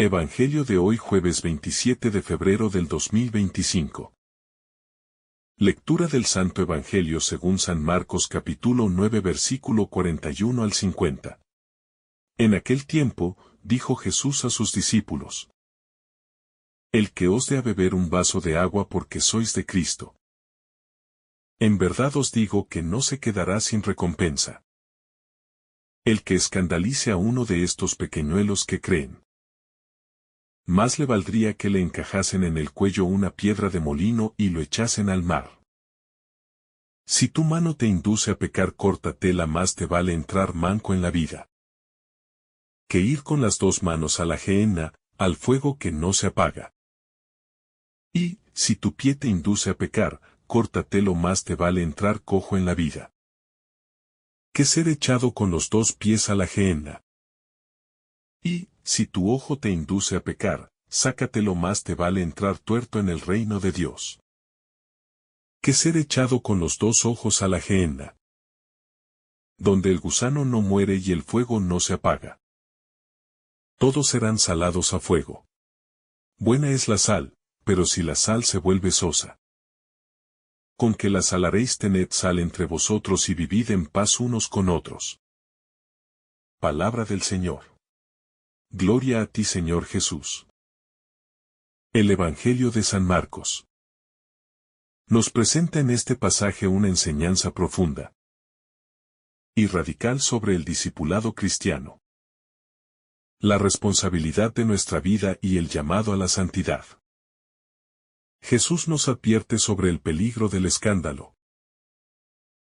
Evangelio de hoy jueves 27 de febrero del 2025. Lectura del Santo Evangelio según San Marcos capítulo 9 versículo 41 al 50. En aquel tiempo, dijo Jesús a sus discípulos: El que os dé a beber un vaso de agua porque sois de Cristo. En verdad os digo que no se quedará sin recompensa. El que escandalice a uno de estos pequeñuelos que creen, más le valdría que le encajasen en el cuello una piedra de molino y lo echasen al mar. Si tu mano te induce a pecar, córtatela, más te vale entrar manco en la vida que ir con las dos manos a la gehenna, al fuego que no se apaga. Y, si tu pie te induce a pecar, córtatelo, más te vale entrar cojo en la vida que ser echado con los dos pies a la gehenna. Y, si tu ojo te induce a pecar, sácatelo, más te vale entrar tuerto en el reino de Dios que ser echado con los dos ojos a la gehenna, donde el gusano no muere y el fuego no se apaga. Todos serán salados a fuego. Buena es la sal, pero si la sal se vuelve sosa, con que la salaréis, tened sal entre vosotros y vivid en paz unos con otros. Palabra del Señor. Gloria a ti, Señor Jesús. El Evangelio de San Marcos nos presenta en este pasaje una enseñanza profunda y radical sobre el discipulado cristiano, la responsabilidad de nuestra vida y el llamado a la santidad. Jesús nos advierte sobre el peligro del escándalo,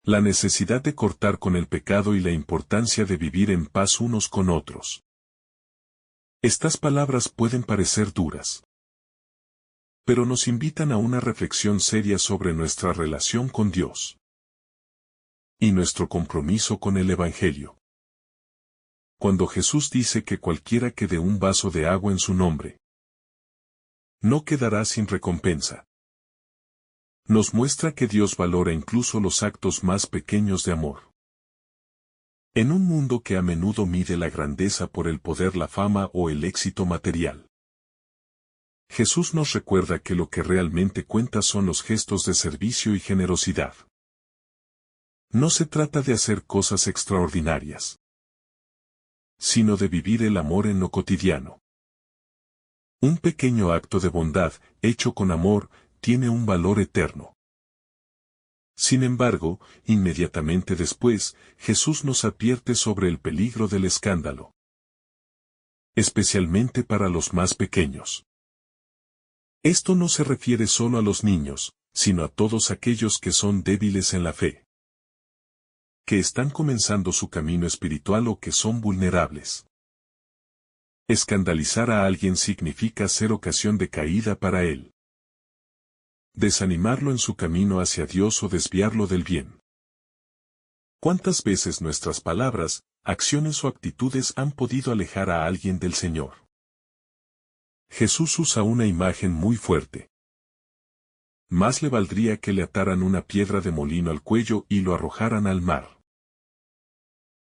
la necesidad de cortar con el pecado y la importancia de vivir en paz unos con otros. Estas palabras pueden parecer duras, pero nos invitan a una reflexión seria sobre nuestra relación con Dios y nuestro compromiso con el Evangelio. Cuando Jesús dice que cualquiera que dé un vaso de agua en su nombre no quedará sin recompensa, nos muestra que Dios valora incluso los actos más pequeños de amor. En un mundo que a menudo mide la grandeza por el poder, la fama o el éxito material, Jesús nos recuerda que lo que realmente cuenta son los gestos de servicio y generosidad. No se trata de hacer cosas extraordinarias, sino de vivir el amor en lo cotidiano. Un pequeño acto de bondad, hecho con amor, tiene un valor eterno. Sin embargo, inmediatamente después, Jesús nos advierte sobre el peligro del escándalo, especialmente para los más pequeños. Esto no se refiere solo a los niños, sino a todos aquellos que son débiles en la fe, que están comenzando su camino espiritual o que son vulnerables. Escandalizar a alguien significa ser ocasión de caída para él, desanimarlo en su camino hacia Dios o desviarlo del bien. ¿Cuántas veces nuestras palabras, acciones o actitudes han podido alejar a alguien del Señor? Jesús usa una imagen muy fuerte. Más le valdría que le ataran una piedra de molino al cuello y lo arrojaran al mar.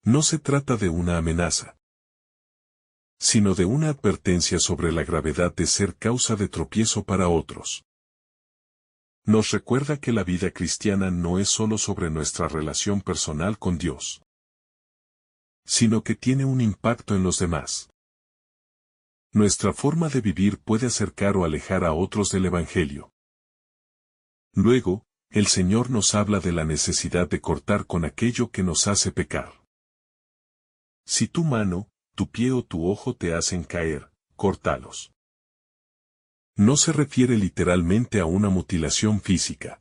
No se trata de una amenaza, sino de una advertencia sobre la gravedad de ser causa de tropiezo para otros. Nos recuerda que la vida cristiana no es solo sobre nuestra relación personal con Dios, sino que tiene un impacto en los demás. Nuestra forma de vivir puede acercar o alejar a otros del Evangelio. Luego, el Señor nos habla de la necesidad de cortar con aquello que nos hace pecar. Si tu mano, tu pie o tu ojo te hacen caer, córtalos. No se refiere literalmente a una mutilación física,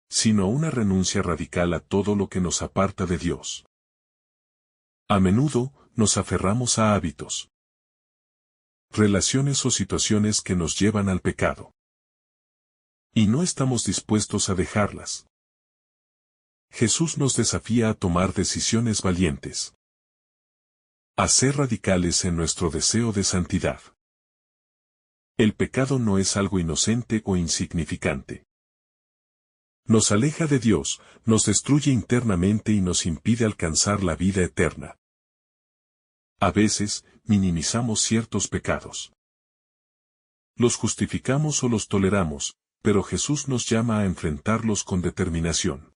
sino a una renuncia radical a todo lo que nos aparta de Dios. A menudo, nos aferramos a hábitos, relaciones o situaciones que nos llevan al pecado, y no estamos dispuestos a dejarlas. Jesús nos desafía a tomar decisiones valientes, a ser radicales en nuestro deseo de santidad. El pecado no es algo inocente o insignificante. Nos aleja de Dios, nos destruye internamente y nos impide alcanzar la vida eterna. A veces, minimizamos ciertos pecados. Los justificamos o los toleramos, pero Jesús nos llama a enfrentarlos con determinación.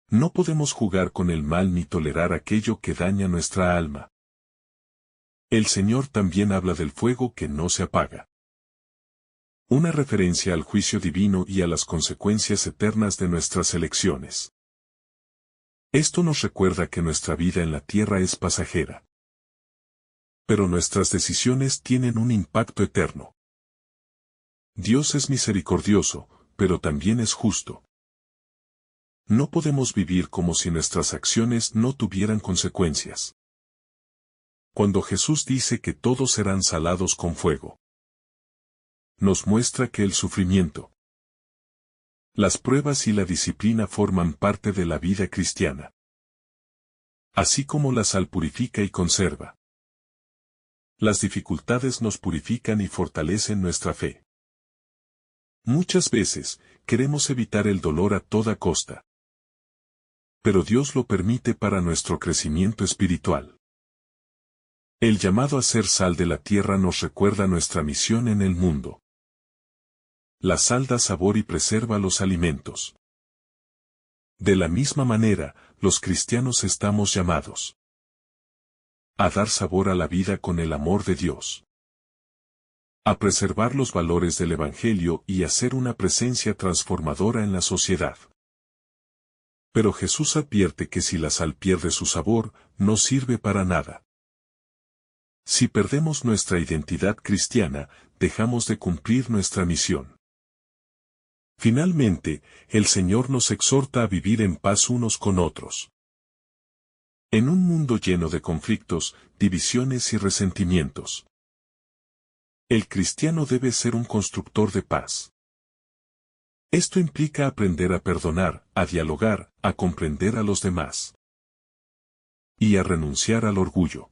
No podemos jugar con el mal ni tolerar aquello que daña nuestra alma. El Señor también habla del fuego que no se apaga. Una referencia al juicio divino y a las consecuencias eternas de nuestras elecciones. Esto nos recuerda que nuestra vida en la tierra es pasajera. Pero nuestras decisiones tienen un impacto eterno. Dios es misericordioso, pero también es justo. No podemos vivir como si nuestras acciones no tuvieran consecuencias. Cuando Jesús dice que todos serán salados con fuego, nos muestra que el sufrimiento, las pruebas y la disciplina forman parte de la vida cristiana. Así como la sal purifica y conserva. Las dificultades nos purifican y fortalecen nuestra fe. Muchas veces, queremos evitar el dolor a toda costa. Pero Dios lo permite para nuestro crecimiento espiritual. El llamado a ser sal de la tierra nos recuerda nuestra misión en el mundo. La sal da sabor y preserva los alimentos. De la misma manera, los cristianos estamos llamados a dar sabor a la vida con el amor de Dios, a preservar los valores del Evangelio y a ser una presencia transformadora en la sociedad. Pero Jesús advierte que si la sal pierde su sabor, no sirve para nada. Si perdemos nuestra identidad cristiana, dejamos de cumplir nuestra misión. Finalmente, el Señor nos exhorta a vivir en paz unos con otros. En un mundo lleno de conflictos, divisiones y resentimientos, el cristiano debe ser un constructor de paz. Esto implica aprender a perdonar, a dialogar, a comprender a los demás y a renunciar al orgullo.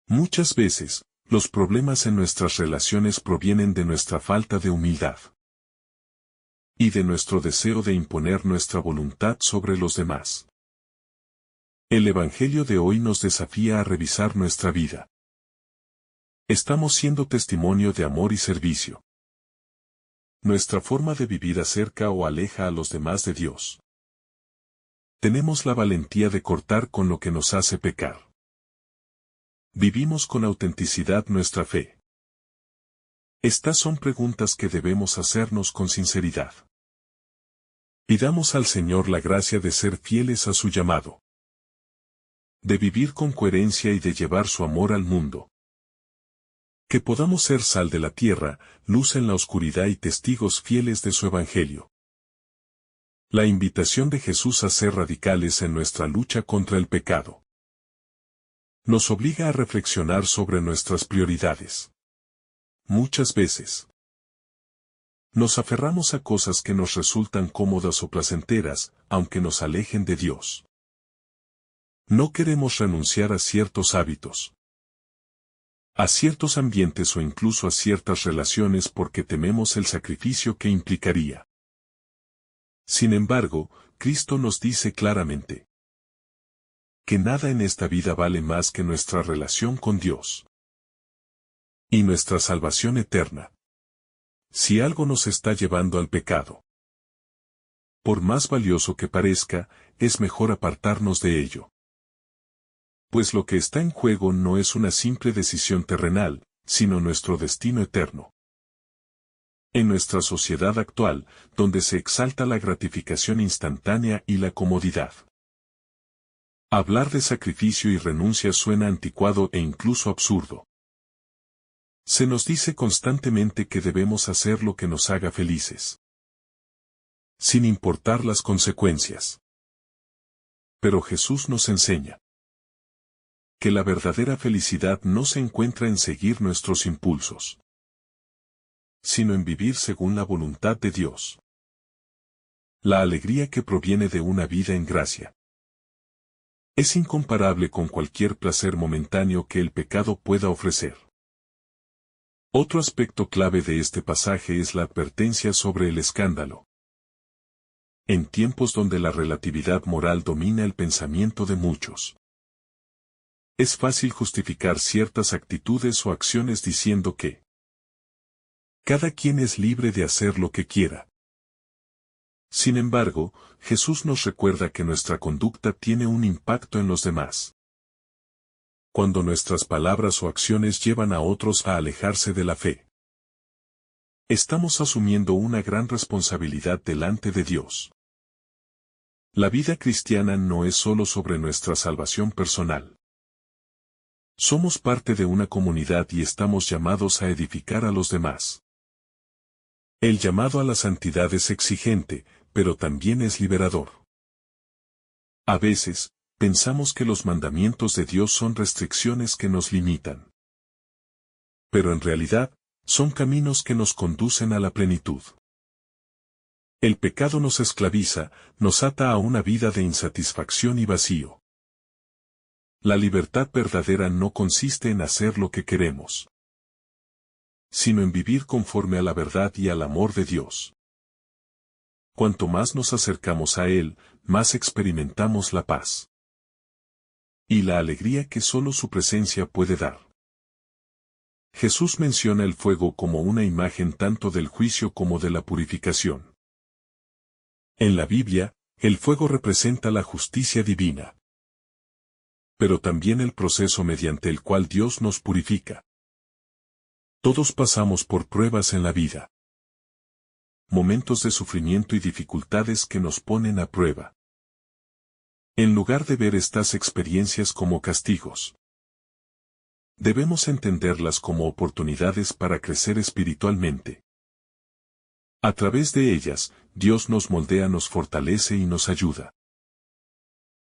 Muchas veces, los problemas en nuestras relaciones provienen de nuestra falta de humildad y de nuestro deseo de imponer nuestra voluntad sobre los demás. El Evangelio de hoy nos desafía a revisar nuestra vida. Estamos siendo testimonio de amor y servicio. Nuestra forma de vivir acerca o aleja a los demás de Dios. Tenemos la valentía de cortar con lo que nos hace pecar. Vivimos con autenticidad nuestra fe. Estas son preguntas que debemos hacernos con sinceridad. Pidamos al Señor la gracia de ser fieles a su llamado, de vivir con coherencia y de llevar su amor al mundo. Que podamos ser sal de la tierra, luz en la oscuridad y testigos fieles de su Evangelio. La invitación de Jesús a ser radicales en nuestra lucha contra el pecado nos obliga a reflexionar sobre nuestras prioridades. Muchas veces nos aferramos a cosas que nos resultan cómodas o placenteras, aunque nos alejen de Dios. No queremos renunciar a ciertos hábitos, a ciertos ambientes o incluso a ciertas relaciones porque tememos el sacrificio que implicaría. Sin embargo, Cristo nos dice claramente que nada en esta vida vale más que nuestra relación con Dios y nuestra salvación eterna. Si algo nos está llevando al pecado, por más valioso que parezca, es mejor apartarnos de ello. Pues lo que está en juego no es una simple decisión terrenal, sino nuestro destino eterno. En nuestra sociedad actual, donde se exalta la gratificación instantánea y la comodidad, hablar de sacrificio y renuncia suena anticuado e incluso absurdo. Se nos dice constantemente que debemos hacer lo que nos haga felices, sin importar las consecuencias. Pero Jesús nos enseña que la verdadera felicidad no se encuentra en seguir nuestros impulsos, sino en vivir según la voluntad de Dios. La alegría que proviene de una vida en gracia es incomparable con cualquier placer momentáneo que el pecado pueda ofrecer. Otro aspecto clave de este pasaje es la advertencia sobre el escándalo. En tiempos donde la relatividad moral domina el pensamiento de muchos, Es fácil justificar ciertas actitudes o acciones diciendo que cada quien es libre de hacer lo que quiera. Sin embargo, Jesús nos recuerda que nuestra conducta tiene un impacto en los demás. Cuando nuestras palabras o acciones llevan a otros a alejarse de la fe, estamos asumiendo una gran responsabilidad delante de Dios. La vida cristiana no es solo sobre nuestra salvación personal. Somos parte de una comunidad y estamos llamados a edificar a los demás. El llamado a la santidad es exigente, pero también es liberador. A veces, pensamos que los mandamientos de Dios son restricciones que nos limitan. Pero en realidad, son caminos que nos conducen a la plenitud. El pecado nos esclaviza, nos ata a una vida de insatisfacción y vacío. La libertad verdadera no consiste en hacer lo que queremos, sino en vivir conforme a la verdad y al amor de Dios. Cuanto más nos acercamos a Él, más experimentamos la paz y la alegría que solo su presencia puede dar. Jesús menciona el fuego como una imagen tanto del juicio como de la purificación. En la Biblia, el fuego representa la justicia divina, pero también el proceso mediante el cual Dios nos purifica. Todos pasamos por pruebas en la vida, momentos de sufrimiento y dificultades que nos ponen a prueba. En lugar de ver estas experiencias como castigos, debemos entenderlas como oportunidades para crecer espiritualmente. A través de ellas, Dios nos moldea, nos fortalece y nos ayuda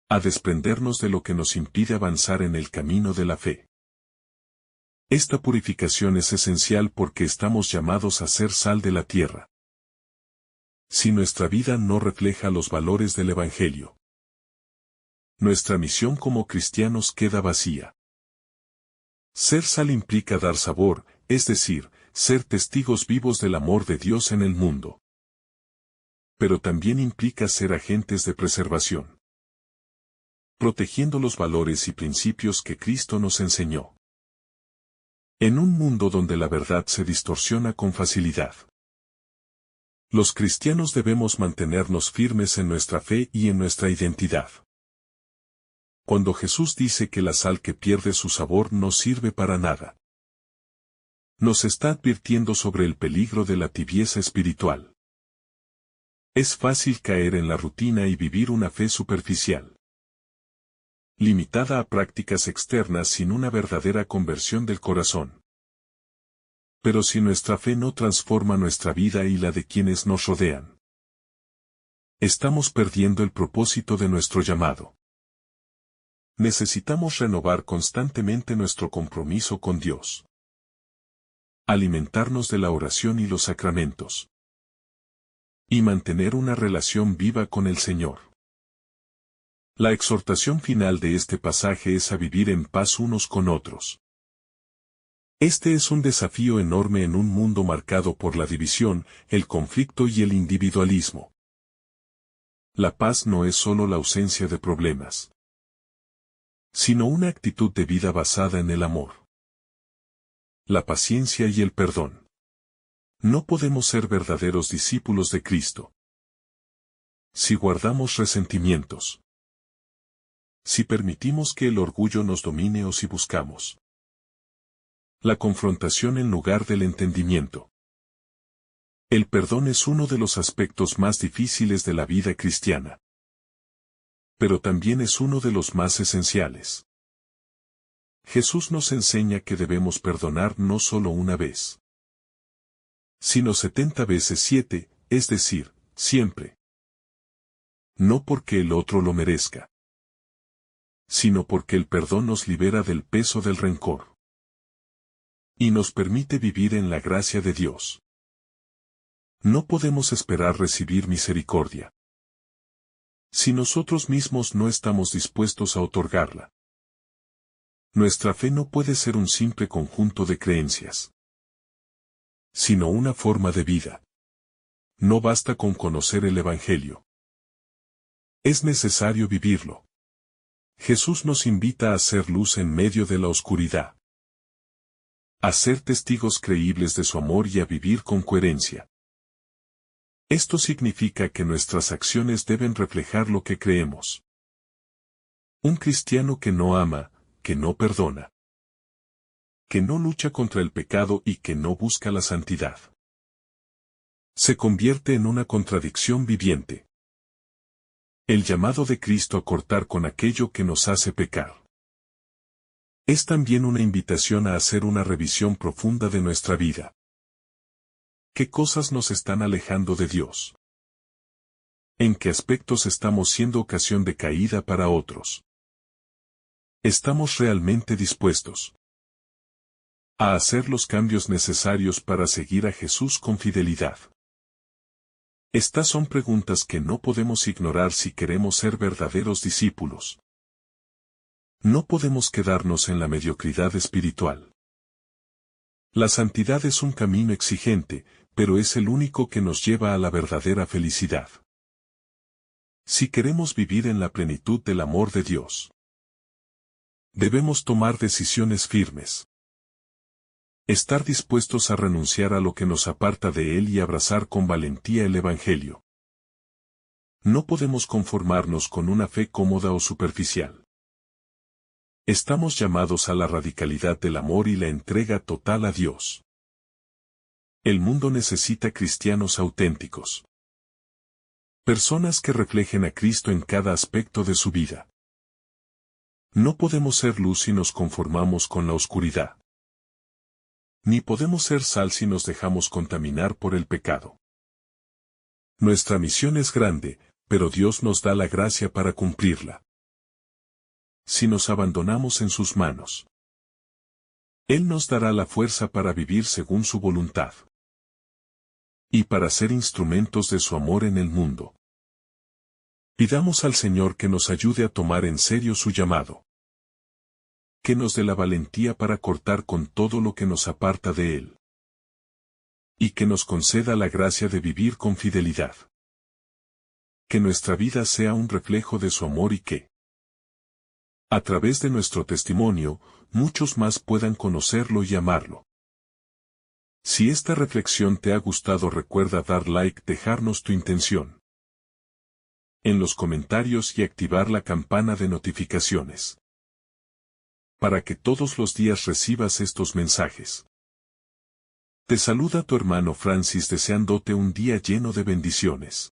a desprendernos de lo que nos impide avanzar en el camino de la fe. Esta purificación es esencial porque estamos llamados a ser sal de la tierra. Si nuestra vida no refleja los valores del Evangelio, nuestra misión como cristianos queda vacía. Ser sal implica dar sabor, es decir, ser testigos vivos del amor de Dios en el mundo. Pero también implica ser agentes de preservación, protegiendo los valores y principios que Cristo nos enseñó. En un mundo donde la verdad se distorsiona con facilidad, los cristianos debemos mantenernos firmes en nuestra fe y en nuestra identidad. Cuando Jesús dice que la sal que pierde su sabor no sirve para nada, nos está advirtiendo sobre el peligro de la tibieza espiritual. Es fácil caer en la rutina y vivir una fe superficial, limitada a prácticas externas sin una verdadera conversión del corazón. Pero si nuestra fe no transforma nuestra vida y la de quienes nos rodean, estamos perdiendo el propósito de nuestro llamado. Necesitamos renovar constantemente nuestro compromiso con Dios, alimentarnos de la oración y los sacramentos, y mantener una relación viva con el Señor. La exhortación final de este pasaje es a vivir en paz unos con otros. Este es un desafío enorme en un mundo marcado por la división, el conflicto y el individualismo. La paz no es solo la ausencia de problemas, sino una actitud de vida basada en el amor, la paciencia y el perdón. No podemos ser verdaderos discípulos de Cristo si guardamos resentimientos, si permitimos que el orgullo nos domine o si buscamos la confrontación en lugar del entendimiento. El perdón es uno de los aspectos más difíciles de la vida cristiana, pero también es uno de los más esenciales. Jesús nos enseña que debemos perdonar no solo una vez, sino 70 veces 7, es decir, siempre. No porque el otro lo merezca, sino porque el perdón nos libera del peso del rencor y nos permite vivir en la gracia de Dios. No podemos esperar recibir misericordia si nosotros mismos no estamos dispuestos a otorgarla. Nuestra fe no puede ser un simple conjunto de creencias, sino una forma de vida. No basta con conocer el Evangelio. Es necesario vivirlo. Jesús nos invita a ser luz en medio de la oscuridad. A ser testigos creíbles de su amor y a vivir con coherencia. Esto significa que nuestras acciones deben reflejar lo que creemos. Un cristiano que no ama, que no perdona, que no lucha contra el pecado y que no busca la santidad, se convierte en una contradicción viviente. El llamado de Cristo a cortar con aquello que nos hace pecar es también una invitación a hacer una revisión profunda de nuestra vida. ¿Qué cosas nos están alejando de Dios? ¿En qué aspectos estamos siendo ocasión de caída para otros? ¿Estamos realmente dispuestos a hacer los cambios necesarios para seguir a Jesús con fidelidad? Estas son preguntas que no podemos ignorar si queremos ser verdaderos discípulos. No podemos quedarnos en la mediocridad espiritual. La santidad es un camino exigente, pero es el único que nos lleva a la verdadera felicidad. Si queremos vivir en la plenitud del amor de Dios, debemos tomar decisiones firmes. Estar dispuestos a renunciar a lo que nos aparta de Él y abrazar con valentía el Evangelio. No podemos conformarnos con una fe cómoda o superficial. Estamos llamados a la radicalidad del amor y la entrega total a Dios. El mundo necesita cristianos auténticos. Personas que reflejen a Cristo en cada aspecto de su vida. No podemos ser luz si nos conformamos con la oscuridad. Ni podemos ser sal si nos dejamos contaminar por el pecado. Nuestra misión es grande, pero Dios nos da la gracia para cumplirla. Si nos abandonamos en sus manos, Él nos dará la fuerza para vivir según su voluntad. Y para ser instrumentos de su amor en el mundo. Pidamos al Señor que nos ayude a tomar en serio su llamado. Que nos dé la valentía para cortar con todo lo que nos aparta de Él. Y que nos conceda la gracia de vivir con fidelidad. Que nuestra vida sea un reflejo de su amor y que, a través de nuestro testimonio, muchos más puedan conocerlo y amarlo. Si esta reflexión te ha gustado, recuerda dar like, dejarnos tu intención en los comentarios y activar la campana de notificaciones, para que todos los días recibas estos mensajes. Te saluda tu hermano Francis deseándote un día lleno de bendiciones.